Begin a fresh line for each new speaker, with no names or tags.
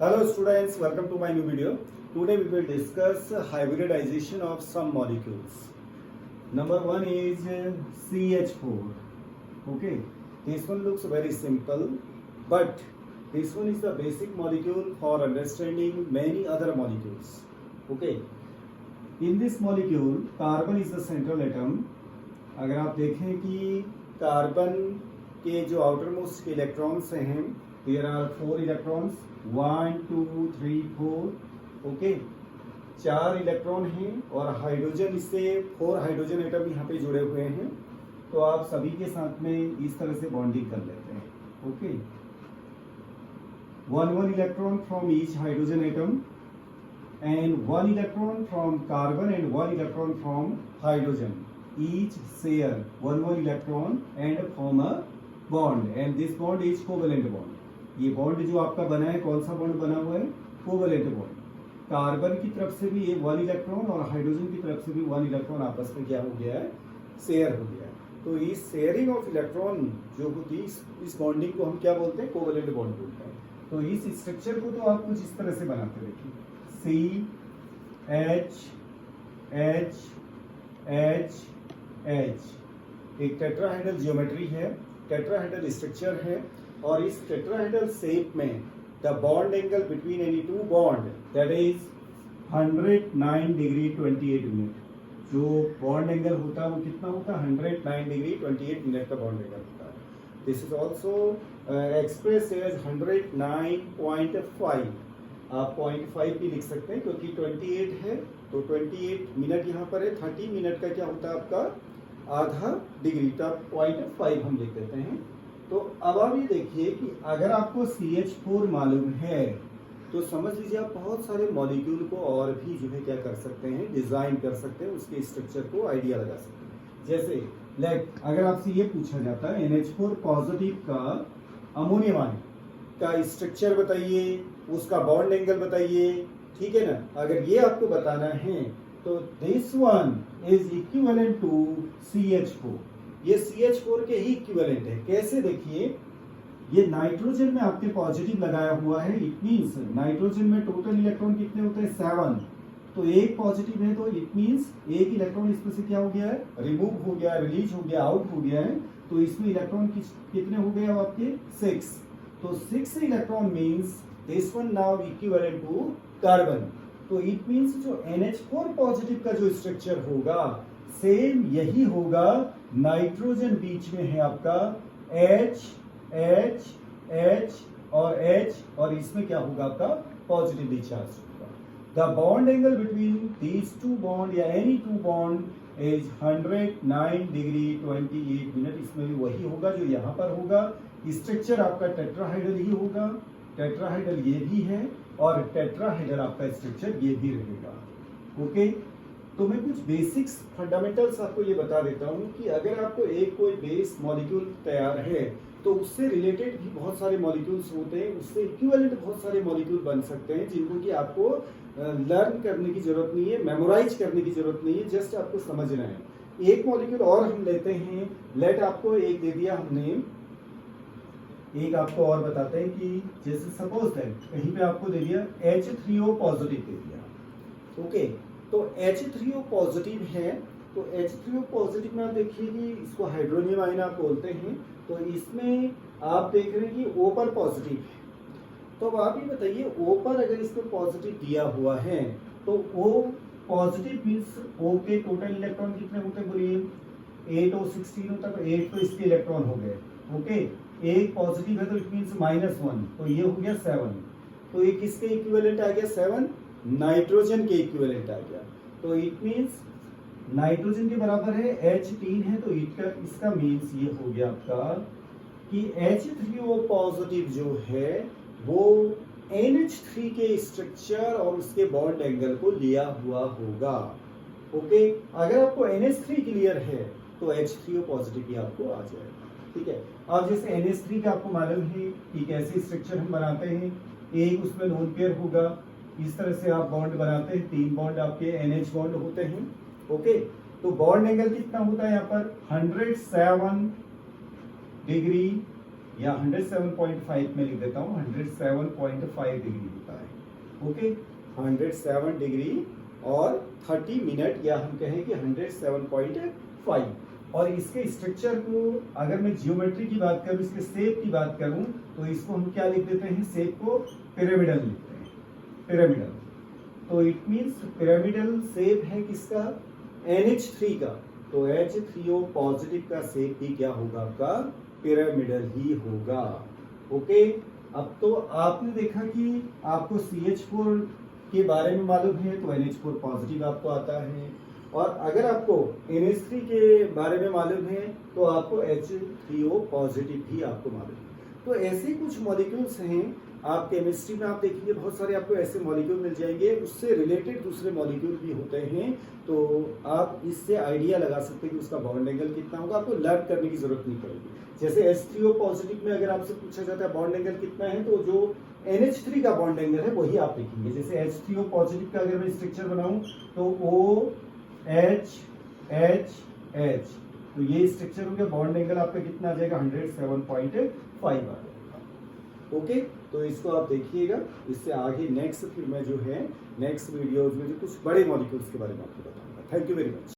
Hello students, welcome to my new video. Today we will discuss hybridization of some molecules. Number one is CH4. Okay, this one looks very simple, but this one is the basic molecule for understanding many other molecules. Okay, in this molecule, carbon is the central atom. अगर आप देखें कि carbon के जो outermost electrons हैं, there are 4 electrons, 1 2 3 4. Okay, 4 electron हैं और hydrogen इससे 4 हाइड्रोजन एटम यहाँ पे जुड़े हुए हैं. तो आप सभी के साथ में इस तरह से बॉन्डिंग कर लेते हैं. Okay, 1 electron from each hydrogen atom and 1 electron from carbon and 1 electron from hydrogen. Each share 1 electron and form a bond, and this bond is covalent bond. ये बॉन्ड जो आपका बना है, कौन सा बॉन्ड बना हुआ है? Covalent bond. कार्बन की तरफ से भी ये 1 इलेक्ट्रॉन और हाइड्रोजन की तरफ से भी 1 इलेक्ट्रॉन आपस में क्या हो गया है? शेयर हो गया है. तो इस शेयरिंग ऑफ इलेक्ट्रॉन जो होती है, इस बॉन्डिंग को हम क्या बोलते हैं? कोवलेंट बॉन्ड बोलते हैं. तो इस स्ट्रक्चर को तो आप कुछ इस तरह से बनाते देखिए, C H H H H. एक टेट्राहेड्रल ज्योमेट्री है, टेट्राहेड्रल स्ट्रक्चर है, और इस टेट्राहेड्रल शेप में the bond angle between any two bond that is 109 degree 28 minute. जो बॉन्ड एंगल होता है वो कितना होता है? 109 डिग्री 28 मिनट का बॉन्ड एंगल होता है. This is also express as 109.5. आप 0.5 भी लिख सकते हैं क्योंकि 28 है, तो 28 मिनट यहाँ पर है. 30 मिनट का क्या होता है आपका? आधा डिग्री. तो 0.5 हम लिख देते हैं. तो अब आप ये देखिए कि अगर आपको CH4 मालूम है तो समझ लीजिए आप बहुत सारे मॉलिक्यूल को और भी जो है क्या कर सकते हैं? डिजाइन कर सकते हैं, उसके स्ट्रक्चर को आइडिया लगा सकते हैं. जैसे अगर आपसे ये पूछा जाता है NH4 पॉजिटिव का अमोनियम आयन का स्ट्रक्चर बताइए, उसका बॉन्ड एंगल बताइए, ठीक है ना? अगर ये आपको बताना है तो this one is equivalent to CH4. ये CH4 के ही इक्विवेलेंट है. कैसे? देखिए, ये नाइट्रोजन में आपके पॉजिटिव लगाया हुआ है. इट मींस नाइट्रोजन में टोटल इलेक्ट्रॉन कितने होते हैं? 7. तो एक पॉजिटिव है, तो इट मींस एक इलेक्ट्रॉन इसमें से क्या हो गया है? रिमूव हो गया, रिलीज हो गया, आउट हो गया है. तो इसमें इलेक्ट्रॉन कितने हो गए आपके? 6. तो 6 electron means this one now equivalent to carbon. तो इट मींस जो NH4 पॉजिटिव का जो स्ट्रक्चर होगा सेम यही होगा. नाइट्रोजन बीच में है आपका H H H और H, और इसमें क्या होगा आपका? पॉजिटिवली चार्ज होगा. The bond angle between these two bond या any two bond is 109 degree 28 minute. इसमें भी वही होगा जो यहाँ पर होगा. स्ट्रक्चर आपका टेट्राहाइड्रल ही होगा. टेट्राहाइड्रल ये भी है और टेट्राहाइड्रल आपका स्ट्रक्चर ये भी रहेगा. ओके, तो मैं कुछ बेसिक्स फंडामेंटल्स आपको ये बता देता हूँ कि अगर आपको एक कोई बेस मॉलिक्यूल तैयार है तो उससे रिलेटेड भी बहुत सारे मॉलिक्यूल्स होते हैं, उससे इक्विवेलेंट बहुत सारे मॉलिक्यूल बन सकते हैं जिनको कि आपको लर्न करने की जरूरत नहीं है, मेमोराइज करने की जरूरत नहीं है, जस्ट आपको समझना है. एक मॉलिक्यूल और हम लेते हैं. लेट आपको एक दे दिया हमने, एक आपको और बताते हैं कि जैसे सपोज दैट कहीं पे आपको दे दिया H3O पॉजिटिव दे दिया. ओके, तो H3O पॉजिटिव है. तो H3O पॉजिटिव में आप देखिए कि इसको हाइड्रोनियम आयन आप बोलते हैं. तो इसमें आप देख रहे हैं कि O पर पॉजिटिव है. तो अब आप ये बताइए, O पर अगर इसमें पॉजिटिव दिया हुआ है तो O पॉजिटिव मीन्स O के टोटल इलेक्ट्रॉन कितने होते हैं? बोलिए 8 और 16 होता है. तो 8 तो इसके इलेक्ट्रॉन हो गए. ओके, एक पॉजिटिव है तो इट मींस -1, तो ये हो गया 7. तो ये किसके इक्विवेलेंट आ गया? 7 नाइट्रोजन के इक्विवेलेंट आ गया. तो इट मींस नाइट्रोजन के बराबर है, H3 है, तो इसका मींस ये हो गया आपका कि H3O पॉजिटिव जो है वो NH3 के स्ट्रक्चर और उसके बॉन्ड एंगल को लिया हुआ होगा. ओके, अगर आपको NH3 क्लियर है तो H3O पॉजिटिव भी आपको आ जाएगा. ठीक है. अब जैसे NH3 का आपको मालूम है कि कैसे स्ट्रक्चर हम बनाते हैं. एक उसमें लोन पेयर होगा, इस तरह से आप बॉन्ड बनाते हैं. 3 बॉन्ड आपके NH बॉन्ड होते हैं. ओके, तो बॉन्ड एंगल कितना होता है यहाँ पर? 107 डिग्री या 107.5 में लिख देता हूँ, 107.5 डिग्री होता है। ओके, 107 डिग्री और 30 मिनट, या हम कहें कि 107.5। और इसके स्ट्रक्चर को अगर मैं जियोमेट्री की बात करूं, इसके शेप की बात करूं, तो इसको हम क्या लिख देते हैं, शेप को पिरामिडल लिखते हैं, पिरामिडल। तो इट मींस पिरामिडल शेप है किसका, NH3 का। तो H3O पॉजिटिव का शेप भी क्या होगा आपका, पिरामिडल ही होगा। ओके, अब तो आपने देखा कि आपको CH4 के बारे में मालूम है, तो NH4 पॉजिटिव आपको आता है, और अगर आपको NH3 के बारे में मालूम है तो आपको H3O पॉजिटिव भी आपको मालूम है। तो ऐसे कुछ मॉलिक्यूल्स हैं, आप केमिस्ट्री में आप देखेंगे बहुत सारे आपको ऐसे मॉलिक्यूल मिल जाएंगे, उससे रिलेटेड दूसरे मॉलिक्यूल भी होते हैं। तो आप इससे आइडिया लगा सकते हैं कि उसका बॉन्ड एंगल कितना होगा, आपको लर्न करने की जरूरत नहीं पड़ेगी। जैसे H3O पॉजिटिव में अगर आपसे पूछा जाता है बॉन्ड एंगल कितना है, तो जो NH3 का बॉन्ड एंगल है वही आप लिखेंगे। जैसे H3O पॉजिटिव का अगर मैं स्ट्रक्चर बनाऊं तो OH, तो ये स्ट्रक्चर हो गया, बॉन्ड एंगल आपका कितना आ जाएगा, 107.5 आ जाएगा। ओके, तो इसको आप देखिएगा। इससे आगे नेक्स्ट फिर मैं जो है नेक्स्ट वीडियोज में जो कुछ बड़े मॉलिक्यूल्स के बारे में आपको बताऊंगा। Thank you very much.